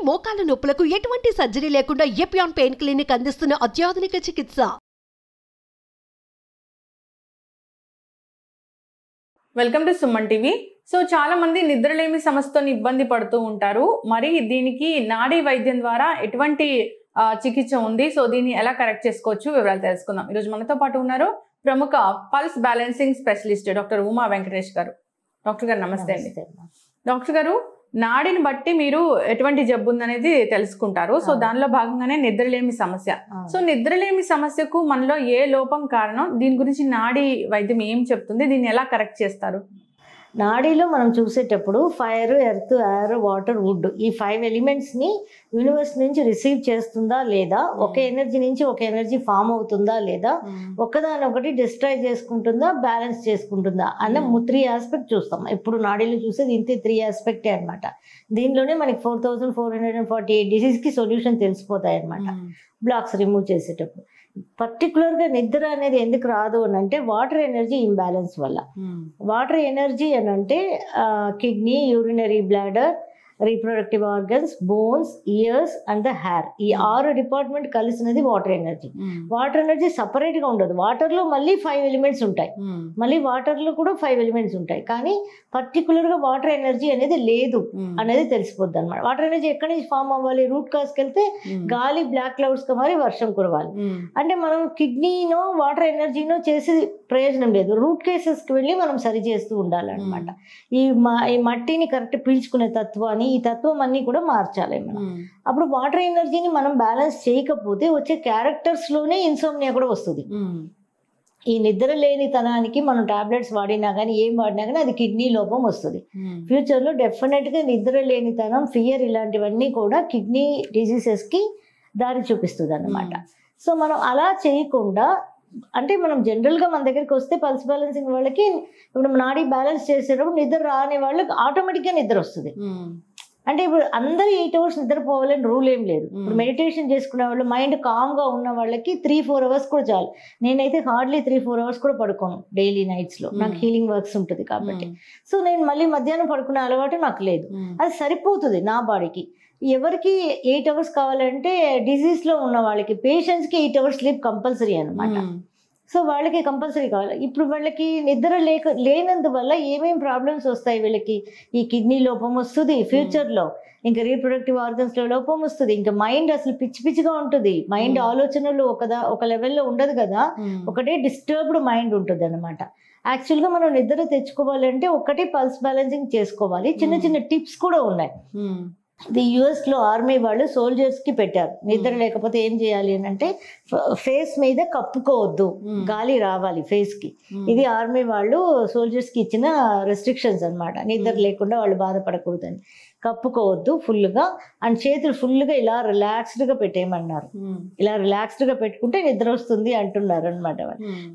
మోకాల నొప్పులకు ఎటువంటి సర్జరీ లేకుండా ఎపియాన్ పెయిన్ క్లినిక్ అందిస్తున్న అత్యాధునిక చికిత్స. Welcome to Suman TV. So చాలా మంది నిద్రలేమి సమస్యతో ఇబ్బంది పడుతూ ఉంటారు. మరి దీనికి నాడీ వైద్యం ద్వారా ఎటువంటి చికిత్స ఉంది, సో దీన్ని ఎలా కరెక్ట్ చేసుకోవచ్చు వివరాలు తెలుసుకుందాం. ఈరోజు మనతో పాటు ఉన్నారు ప్రముఖ pulse balancing specialist doctor Uma Venkatesh గారు. డాక్టర్ గారు నమస్తే అండి. డాక్టర్ గారు, నాడిని బట్టి మీరు ఎటువంటి జబ్బు ఉందనేది తెలుసుకుంటారు. సో దానిలో భాగంగానే నిద్రలేమి సమస్య. సో నిద్రలేమి సమస్యకు మనలో ఏ లోపం కారణం, దీని గురించి నాడీ వైద్యం ఏం చెప్తుంది, దీన్ని ఎలా కరెక్ట్ చేస్తారు? నాడీలో మనం చూసేటప్పుడు fire, earth, air, water, wood ఈ 5 ఎలిమెంట్స్ని యూనివర్స్ నుంచి రిసీవ్ చేస్తుందా లేదా, ఒక ఎనర్జీ నుంచి ఒక ఎనర్జీ ఫామ్ అవుతుందా లేదా, ఒకదానొకటి డిస్ట్రాయ్ చేసుకుంటుందా, బ్యాలెన్స్ చేసుకుంటుందా అన్న 3 ఆస్పెక్ట్ చూస్తాం. ఇప్పుడు నాడీలో చూసేది ఇంతే 3 ఆస్పెక్టే అనమాట. దీనిలోనే మనకి 4448 డిసీజ్కి సొల్యూషన్ తెలిసిపోతాయి అనమాట బ్లాక్స్ రిమూవ్ చేసేటప్పుడు. పర్టికులర్గా నిద్ర అనేది ఎందుకు రాదు అని అంటే వాటర్ ఎనర్జీ ఇంబ్యాలెన్స్ వల్ల. వాటర్ ఎనర్జీ అని అంటే kidney, urinary bladder, reproductive organs, bones, ears and the hair, ఈ 6 డిపార్ట్మెంట్ కలిసినది వాటర్ ఎనర్జీ. వాటర్ ఎనర్జీ సపరేట్గా ఉండదు. వాటర్లో మళ్ళీ 5 ఎలిమెంట్స్ ఉంటాయి, మళ్ళీ వాటర్లో కూడా 5 ఎలిమెంట్స్ ఉంటాయి, కానీ పర్టికులర్గా వాటర్ ఎనర్జీ అనేది లేదు అనేది తెలిసిపోద్ది అనమాట. వాటర్ ఎనర్జీ ఎక్కడి నుంచి ఫామ్ అవ్వాలి? రూట్ కాజ్కి వెళ్తే గాలి బ్లాక్ క్లౌడ్స్గా మారి వర్షం కురవాలి. అంటే మనం కిడ్నీనో వాటర్ ఎనర్జీనో చేసి ప్రయోజనం లేదు, రూట్ కేసెస్కి వెళ్ళి మనం సరి చేస్తూ ఉండాలన్నమాట. ఈ మట్టిని కరెక్ట్ పీల్చుకునే తత్వాన్ని, ఈ తత్వం అన్ని కూడా మార్చాలి మనం. అప్పుడు వాటర్ ఎనర్జీని మనం బ్యాలెన్స్ చేయకపోతే వచ్చే క్యారెక్టర్స్లోనే ఇన్సోమ్నియా కూడా వస్తుంది. ఈ నిద్ర లేనితనానికి మనం టాబ్లెట్స్ వాడినా కానీ ఏం వాడినా కానీ అది కిడ్నీ లోపం వస్తుంది. ఫ్యూచర్లో డెఫినెట్గా నిద్ర లేనితనం, ఫియర్ ఇలాంటివన్నీ కూడా కిడ్నీ డిసీజెస్కి దారి చూపిస్తుంది అన్నమాట. సో మనం అలా చేయకుండా, అంటే మనం జనరల్గా మన దగ్గరికి వస్తే పల్స్ బ్యాలెన్సింగ్ వాళ్ళకి ఇప్పుడు నాడీ బ్యాలెన్స్ చేసేటప్పుడు నిద్ర రాని వాళ్ళకి ఆటోమేటిక్గా నిద్ర వస్తుంది. అంటే ఇప్పుడు అందరూ 8 అవర్స్ నిద్రపోవాలని రూల్ ఏం లేదు. ఇప్పుడు మెడిటేషన్ చేసుకునే వాళ్ళు, మైండ్ కామ్గా ఉన్న వాళ్ళకి 3-4 అవర్స్ కూడా చాలు. నేనైతే హార్డ్లీ 3-4 అవర్స్ కూడా పడుకోను డైలీ నైట్స్లో, నాకు హీలింగ్ వర్క్స్ ఉంటుంది కాబట్టి. సో నేను మళ్ళీ మధ్యాహ్నం పడుకునే అలవాటు నాకు లేదు, అది సరిపోతుంది నా బాడీకి. ఎవరికి 8 అవర్స్ కావాలంటే డిసీజ్లో ఉన్న వాళ్ళకి, పేషెంట్స్కి 8 అవర్స్ స్లీప్ కంపల్సరీ అనమాట. సో వాళ్ళకి కంపల్సరీ కావాలి. ఇప్పుడు వాళ్ళకి నిద్ర లేనందువల్ల ఏమేమి ప్రాబ్లమ్స్ వస్తాయి వీళ్ళకి? ఈ కిడ్నీ లోపం వస్తుంది ఫ్యూచర్లో, ఇంకా రీప్రొడక్టివ్ ఆర్గన్స్లో లోపం వస్తుంది, ఇంకా మైండ్ అసలు పిచ్చి పిచ్చిగా ఉంటుంది. మైండ్ ఆలోచనలు ఒక లెవెల్లో ఉండదు కదా, ఒకటే డిస్టర్బ్డ్ మైండ్ ఉంటుంది అనమాట. యాక్చువల్గా మనం నిద్ర తెచ్చుకోవాలంటే ఒకటి పల్స్ బ్యాలెన్సింగ్ చేసుకోవాలి. చిన్న చిన్న టిప్స్ కూడా ఉన్నాయి. ఇది యుఎస్లో ఆర్మీ వాళ్ళు సోల్జర్స్కి పెట్టారు. నిద్ర లేకపోతే ఏం చేయాలి అని అంటే ఫేస్ మీద కప్పుకోవద్దు, గాలి రావాలి ఫేస్కి. ఇది ఆర్మీ వాళ్ళు సోల్జర్స్కి ఇచ్చిన రెస్ట్రిక్షన్స్ అనమాట. నిద్ర లేకుండా వాళ్ళు బాధపడకూడదని. కప్పుకోవద్దు ఫుల్గా, అండ్ చేతులు ఫుల్గా ఇలా రిలాక్స్డ్గా పెట్టేయమన్నారు. ఇలా రిలాక్స్డ్గా పెట్టుకుంటే నిద్ర వస్తుంది అంటున్నారు అనమాట.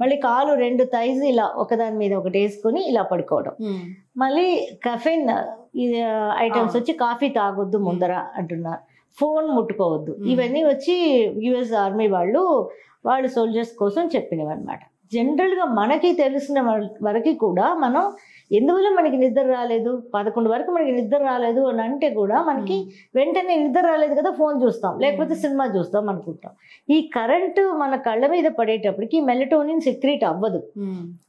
మళ్ళీ కాలు 2 థైస్ ఇలా ఒకదాని మీద ఒకటి వేసుకొని ఇలా పడుకోవడం. మళ్ళీ కెఫెన్ ఐటమ్స్ వచ్చి కాఫీ తాగొద్దు ముందర అంటున్నారు. ఫోన్ ముట్టుకోవద్దు. ఇవన్నీ వచ్చి యుఎస్ ఆర్మీ వాళ్ళు సోల్జర్స్ కోసం చెప్పినవి అనమాట. జనరల్గా మనకి తెలిసిన వరకు కూడా మనం ఎందువల్ల మనకి నిద్ర రాలేదు, 11 వరకు మనకి నిద్ర రాలేదు అని అంటే కూడా మనకి వెంటనే నిద్ర రాలేదు కదా ఫోన్ చూస్తాం, లేకపోతే సినిమా చూస్తాం అనుకుంటాం. ఈ కరెంటు మన కళ్ళ మీద పడేటప్పటికి మెలటోనిన్ సెక్రీట్ అవ్వదు.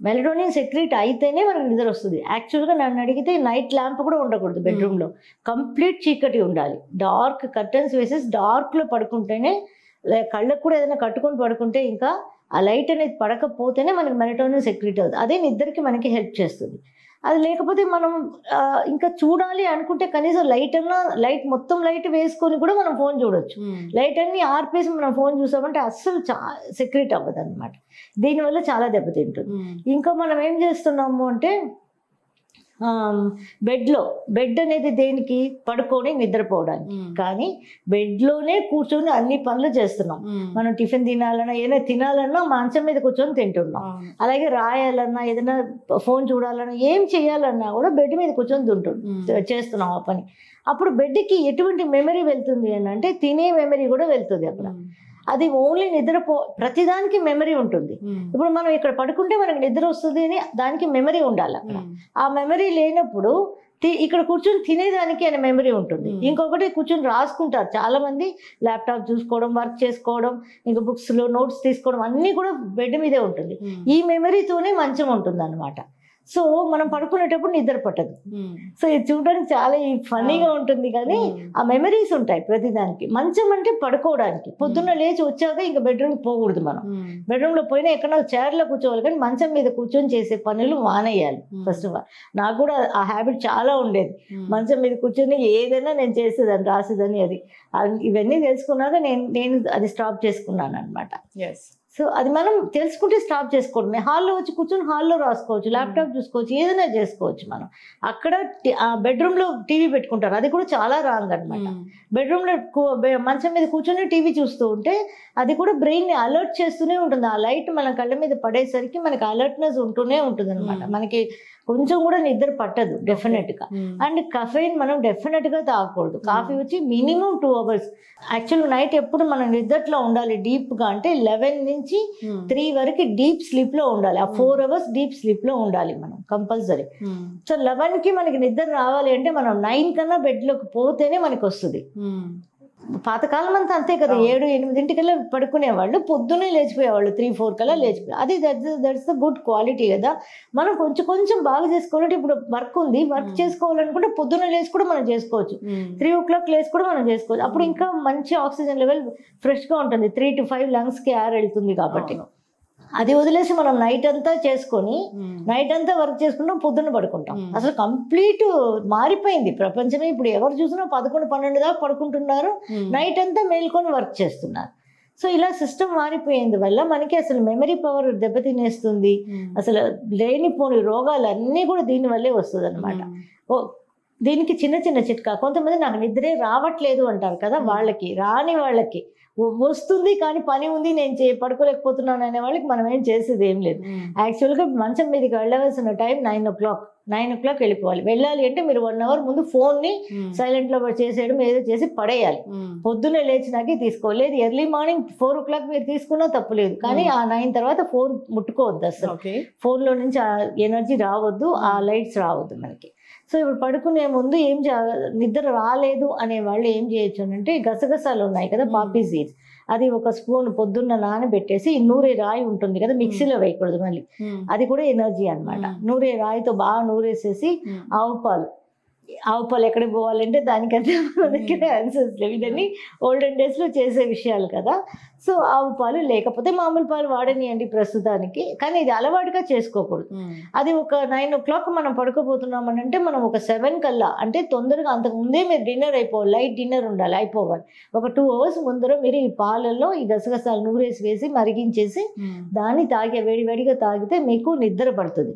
మెలటోనిన్ సెక్రీట్ అయితేనే మనకి నిద్ర వస్తుంది. యాక్చువల్గా నన్ను అడిగితే నైట్ ల్యాంప్ కూడా ఉండకూడదు బెడ్రూమ్లో, కంప్లీట్ చీకటి ఉండాలి. డార్క్ కర్టన్స్ వేసేసి డార్క్లో పడుకుంటేనే, కళ్ళకు కూడా ఏదైనా కట్టుకొని పడుకుంటే ఇంకా ఆ లైట్ అనేది పడకపోతేనే మనకి మెలటోనిన్ సెక్రీట్ అవుతుంది. అదే నిద్రకి మనకి హెల్ప్ చేస్తుంది. అది లేకపోతే మనం ఇంకా చూడాలి అనుకుంటే కనీసం లైట్ మొత్తం లైట్ వేసుకొని కూడా మనం ఫోన్ చూడొచ్చు. లైట్ అన్ని ఆర్పేసి మనం ఫోన్ చూసామంటే అస్సలు సెక్రీట్ అవ్వదు అనమాట. దీనివల్ల చాలా దెబ్బతింటుంది. ఇంకా మనం ఏం చేస్తున్నాము అంటే బెడ్ అనేది దేనికి? పడుకొని నిద్రపోవడానికి. కానీ బెడ్లోనే కూర్చొని అన్ని పనులు చేస్తున్నాం. మనం టిఫిన్ తినాలన్నా, ఏదైనా తినాలన్నా మంచం మీద కూర్చొని తింటున్నాం. అలాగే రాయాలన్నా, ఏదైనా ఫోన్ చూడాలన్నా, ఏం చేయాలన్నా కూడా బెడ్ మీద కూర్చొని చేస్తున్నాం ఆ పని. అప్పుడు బెడ్కి ఎటువంటి మెమరీ వెళ్తుంది అని అంటే తినే మెమరీ కూడా వెళ్తుంది అక్కడ. అది ఓన్లీ ప్రతిదానికి మెమరీ ఉంటుంది. ఇప్పుడు మనం ఇక్కడ పడుకుంటే మనకి నిద్ర వస్తుంది అని దానికి మెమరీ ఉండాలి అక్కడ. ఆ మెమరీ లేనప్పుడు ఇక్కడ కూర్చొని తినేదానికి అనే మెమరీ ఉంటుంది. ఇంకొకటి కూర్చొని రాసుకుంటారు చాలా మంది, ల్యాప్టాప్ చూసుకోవడం, వర్క్ చేసుకోవడం, ఇంకా బుక్స్ లో నోట్స్ తీసుకోవడం అన్నీ కూడా బెడ్ మీదే ఉంటుంది. ఈ మెమరీతోనే మంచం ఉంటుంది అనమాట. సో మనం పడుకునేటప్పుడు నిద్ర పట్టదు. సో ఇది చూడడానికి చాలా ఫన్నీగా ఉంటుంది కానీ ఆ మెమరీస్ ఉంటాయి ప్రతిదానికి. మంచం అంటే పడుకోవడానికి, పొద్దున్న లేచి వచ్చాక ఇంకా బెడ్రూమ్ పోకూడదు. మనం బెడ్రూమ్ లో పోయినా ఎక్కడో చైర్లో కూర్చోవాలి, కానీ మంచం మీద కూర్చొని చేసే పనులు మానేయాలి. ఫస్ట్ ఆఫ్ ఆల్ నాకు కూడా ఆ హ్యాబిట్ చాలా ఉండేది. మంచం మీద కూర్చొని ఏదైనా నేను చేసేదాన్ని, రాసేదాన్ని. అది ఇవన్నీ తెలుసుకున్నాక నేను అది స్టాప్ చేసుకున్నాను అనమాట. సో అది మనం తెలుసుకుంటే స్టాప్ చేసుకోవడమే. హాల్లో వచ్చి కూర్చొని హాల్లో రాసుకోవచ్చు, ల్యాప్టాప్ చూసుకోవచ్చు, ఏదైనా చేసుకోవచ్చు. మనం అక్కడ బెడ్రూమ్లో టీవీ పెట్టుకుంటారు, అది కూడా చాలా రాంగ్ అనమాట. బెడ్రూమ్లో మంచం మీద కూర్చొని టీవీ చూస్తూ ఉంటే అది కూడా బ్రెయిన్ని అలర్ట్ చేస్తూనే ఉంటుంది. ఆ లైట్ మన కళ్ళ మీద పడేసరికి మనకి అలర్ట్నెస్ ఉంటూనే ఉంటుంది అనమాట. మనకి కొంచెం కూడా నిద్ర పట్టదు డెఫినెట్గా. అండ్ కఫెయిన్ మనం డెఫినెట్గా తాగకూడదు. కాఫీ వచ్చి మినిమం 2 hours. యాక్చువల్ నైట్ ఎప్పుడు మనం నిద్రలో ఉండాలి డీప్గా అంటే 11 నుంచి 3 వరకు డీప్ స్లీప్లో ఉండాలి. ఆ 4 hours డీప్ స్లీప్లో ఉండాలి మనం కంపల్సరీ. సో 11కి మనకి నిద్ర రావాలి అంటే మనం 9 కన్నా బెడ్లోకి పోతేనే మనకి వస్తుంది. పాతకాలం అంతా అంతే కదా, 7-8 పడుకునేవాళ్ళు, పొద్దున్నే లేచిపోయేవాళ్ళు 3-4 కల్లా లేచిపోయి. అది దట్స్ ద గుడ్ క్వాలిటీ కదా. మనం కొంచెం బాగా చేసుకోవాలంటే ఇప్పుడు వర్క్ ఉంది, వర్క్ చేసుకోవాలనుకుంటే పొద్దున్న లేచి కూడా మనం చేసుకోవచ్చు. 3 o'clock లేచి కూడా మనం చేసుకోవచ్చు. అప్పుడు ఇంకా మంచి ఆక్సిజన్ లెవెల్ ఫ్రెష్గా ఉంటుంది. 3 to 5 లంగ్స్కి ఎయిర్ వెళ్తుంది కాబట్టి. అది వదిలేసి మనం నైట్ అంతా చేసుకొని నైట్ అంతా వర్క్ చేసుకుంటాం, పొద్దున్న పడుకుంటాం. అసలు కంప్లీట్ మారిపోయింది ప్రపంచమే. ఇప్పుడు ఎవరు చూసినా 11-12 దాకా పడుకుంటున్నారు, నైట్ అంతా మేల్కొని వర్క్ చేస్తున్నారు. సో ఇలా సిస్టమ్ మారిపోయింది వల్ల మనకి అసలు మెమరీ పవర్ దెబ్బతినేస్తుంది. అసలు లేనిపోని రోగాలు అన్నీ కూడా దీనివల్లే వస్తుంది అనమాట. దీనికి చిన్న చిట్కా. కొంతమంది నాకు నిద్రే రావట్లేదు అంటారు కదా, వాళ్ళకి రాని వాళ్ళకి వస్తుంది కానీ పని ఉంది, నేను పడుకోలేకపోతున్నాను అనే వాళ్ళకి మనం ఏం చేసేది ఏం లేదు. యాక్చువల్గా మంచం మీదకి వెళ్ళవలసిన టైం 9 o'clock వెళ్ళిపోవాలి. వెళ్ళాలి అంటే మీరు 1 hour ముందు ఫోన్ని సైలెంట్లో చేసేయడం, ఏదో చేసి పడేయాలి. పొద్దున్నే లేచినాకే తీసుకోవాలి. లేదు ఎర్లీ మార్నింగ్ 4 o'clock మీరు తీసుకున్నా తప్పులేదు, కానీ ఆ 9 తర్వాత ఫోన్ ముట్టుకోవద్దు అసలు. ఫోన్లో నుంచి ఆ ఎనర్జీ రావద్దు, ఆ లైట్స్ రావద్దు మనకి. సో ఇప్పుడు పడుకునే ముందు నిద్ర రాలేదు అనే వాళ్ళు ఏం చేయొచ్చు అంటే, గసగసాలు ఉన్నాయి కదా, పాపీ సీడ్స్, అది 1 స్పూన్ పొద్దున్న నానబెట్టేసి, నూరే రాయి ఉంటుంది కదా, మిక్సీలో వేయకూడదు మళ్ళీ, అది కూడా ఎనర్జీ అనమాట. నూరే రాయితో బాగా నూరేసేసి, ఆవు పాలు ఎక్కడికి పోవాలంటే దానికంటే మన దగ్గర ఆన్సర్స్ లేవు. ఇదన్నీ ఓల్డెన్ డేస్లో చేసే విషయాలు కదా. సో ఆవు పాలు లేకపోతే మామూలు పాలు వాడనియండి ప్రస్తుతానికి, కానీ ఇది అలవాటుగా చేసుకోకూడదు. అది ఒక 9 o'clock మనం పడుకోబోతున్నామని అంటే మనం ఒక 7 కల్లా, అంటే తొందరగా అంతకు ముందే మీరు డిన్నర్ అయిపోవాలి, లైట్ డిన్నర్ ఉండాలి, అయిపోవాలి. ఒక 2 hours ముందర మీరు ఈ పాలల్లో ఈ గసగసాలు నూరేసి వేసి మరిగించేసి దాన్ని వేడివేడిగా తాగితే మీకు నిద్ర పడుతుంది.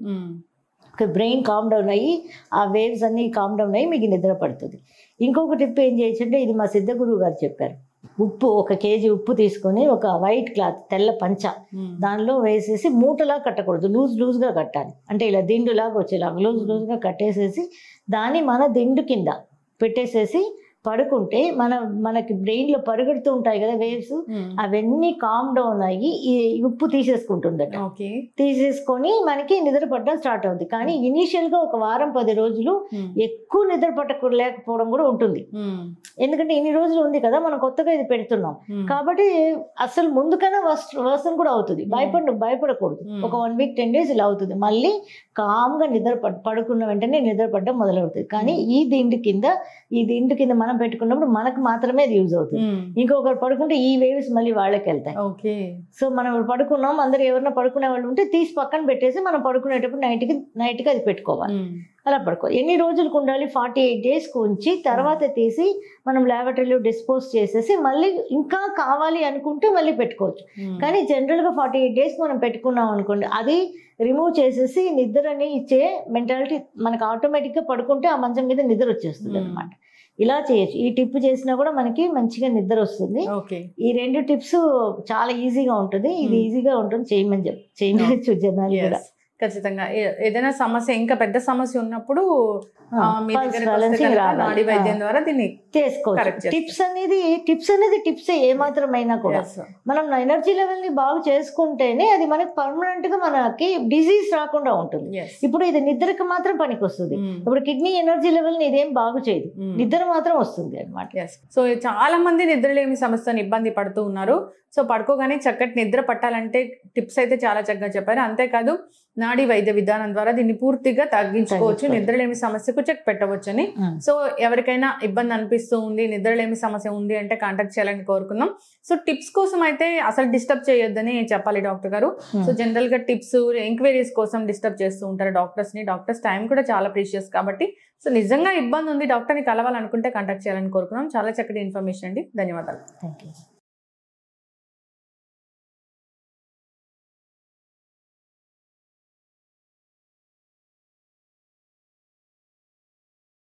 బ్రెయిన్ కామ్ డౌన్ అయ్యి ఆ వేవ్స్ అన్నీ కామ్ డౌన్ అయ్యి మీకు నిద్ర పడుతుంది. ఇంకొక టిప్ ఏం చేయొచ్చు అంటే, ఇది మా సిద్ధ గురువు గారు చెప్పారు. ఉప్పు 1 kg ఉప్పు తీసుకొని ఒక వైట్ క్లాత్, తెల్ల పంచ, దానిలో వేసేసి మూటలా కట్టకూడదు, లూజ్గా కట్టాలి. అంటే ఇలా దిండులాగా వచ్చేలాగా లూజ్గా కట్టేసేసి దాన్ని మన దిండు కింద పెట్టేసేసి పడుకుంటే మనకి బ్రెయిన్లో పరిగెడుతూ ఉంటాయి కదా వేవ్స్, అవన్నీ కామ్ డౌన్ అయ్యి ఈ ఉప్పు తీసేసుకుంటుందట. తీసేసుకొని మనకి నిద్ర పట్టడం స్టార్ట్ అవుతుంది. కానీ ఇనీషియల్గా ఒక వారం 10 రోజులు ఎక్కువ నిద్ర పట్టలేకపోవడం కూడా ఉంటుంది. ఎందుకంటే ఇన్ని రోజులు ఉంది కదా, మనం కొత్తగా ఇది పెడుతున్నాం కాబట్టి అసలు ముందుకన్నా వర్షన్ కూడా అవుతుంది. భయపడకూడదు. ఒక 1 week 10 days ఇలా అవుతుంది. మళ్ళీ కామ్గా పడుకున్న వెంటనే నిద్ర పట్టడం మొదలవుతుంది. కానీ ఈ దిండు కింద మనం పెట్టుకున్నప్పుడు మనకు మాత్రమే అది యూజ్ అవుతుంది. ఇంకొకరు పడుకుంటే ఈ వేవ్స్ మళ్ళీ వాళ్ళకి వెళ్తాయి. సో మనం పడుకున్నాం, అందరు ఎవరైనా పడుకునే వాళ్ళు ఉంటే తీసి పక్కన పెట్టేసి మనం పడుకునేటప్పుడు నైట్కి అది పెట్టుకోవాలి. అలా పడుకోవాలి. ఎన్ని రోజులకు ఉండాలి? 48 daysకు ఉంచి తర్వాత తీసి మనం ల్యాబొరేటరీలో డిస్పోజ్ చేసేసి మళ్ళీ ఇంకా కావాలి అనుకుంటే మళ్ళీ పెట్టుకోవచ్చు. కానీ జనరల్గా 48 daysకి మనం పెట్టుకున్నాం అనుకోండి, అది రిమూవ్ చేసేసి నిద్రని ఇచ్చే మెంటాలిటీ మనకు ఆటోమేటిక్గా పడుకుంటే ఆ మంచం మీద నిద్ర వచ్చేస్తుంది అనమాట. ఇలా చేయొచ్చు. ఈ టిప్ చేసినా కూడా మనకి మంచిగా నిద్ర వస్తుంది. ఈ 2 టిప్స్ చాలా ఈజీగా ఉంటుంది. ఇది ఈజీగా ఉంటుంది, చేయవచ్చు జనాలు కూడా. ఖచ్చితంగా ఏదైనా సమస్య ఇంకా పెద్ద సమస్య ఉన్నప్పుడు మీ pulse దగ్గరకు వస్తే balancing కనుక రావాలి. నాడీ వైద్యం ద్వారా దీన్ని చేసుకోవచ్చు. Correct చేస్తాం. టిప్స్ అనేది టిప్స్ ఏ మాత్రమైనా కూడా Yes. మనం ఎనర్జీ లెవెల్ ని బాగు చేసుకుంటేనే అది మనకి పర్మనెంట్ గా మనకి డిజీజ్ రాకుండా ఉంటుంది. Yes. ఇప్పుడు ఇది నిద్రకి మాత్రం పనికి వస్తుంది. Mm. ఇప్పుడు కిడ్నీ ఎనర్జీ లెవెల్ ని ఇదేం బాగు చేయదు, Mm. నిద్ర మాత్రం వస్తుంది అనమాట. సో చాలా మంది నిద్రలేమి సమస్యతో ఇబ్బంది పడుతూ ఉన్నారు. సో పడుకోగానే చక్కటి నిద్ర పట్టాలంటే టిప్స్ అయితే చాలా చక్కగా చెప్పారు. అంతేకాదు నాడీ వైద్య విధానం ద్వారా దీన్ని పూర్తిగా తగ్గించుకోవచ్చు, నిద్రలేమి సమస్యకు చెక్ పెట్టవచ్చు అని. సో ఎవరికైనా ఇబ్బంది అనిపిస్తూ ఉంది, నిద్రలేమి సమస్య ఉంది అంటే కాంటాక్ట్ చేయాలని కోరుకుందాం. సో టిప్స్ కోసం అయితే అసలు డిస్టర్బ్ చేయొద్దని చెప్పాలి డాక్టర్ గారు. సో జనరల్ గా టిప్స్ ఎంక్వైరీస్ కోసం డిస్టర్బ్ చేస్తూ ఉంటారు డాక్టర్స్ టైం కూడా చాలా ప్రీషియస్ కాబట్టి. సో నిజంగా ఇబ్బంది ఉంది, డాక్టర్ని కలవాలనుకుంటే కాంటాక్ట్ చేయాలని కోరుకుందాం. చాలా చక్కటి ఇన్ఫర్మేషన్ అండి, ధన్యవాదాలు. Thank you.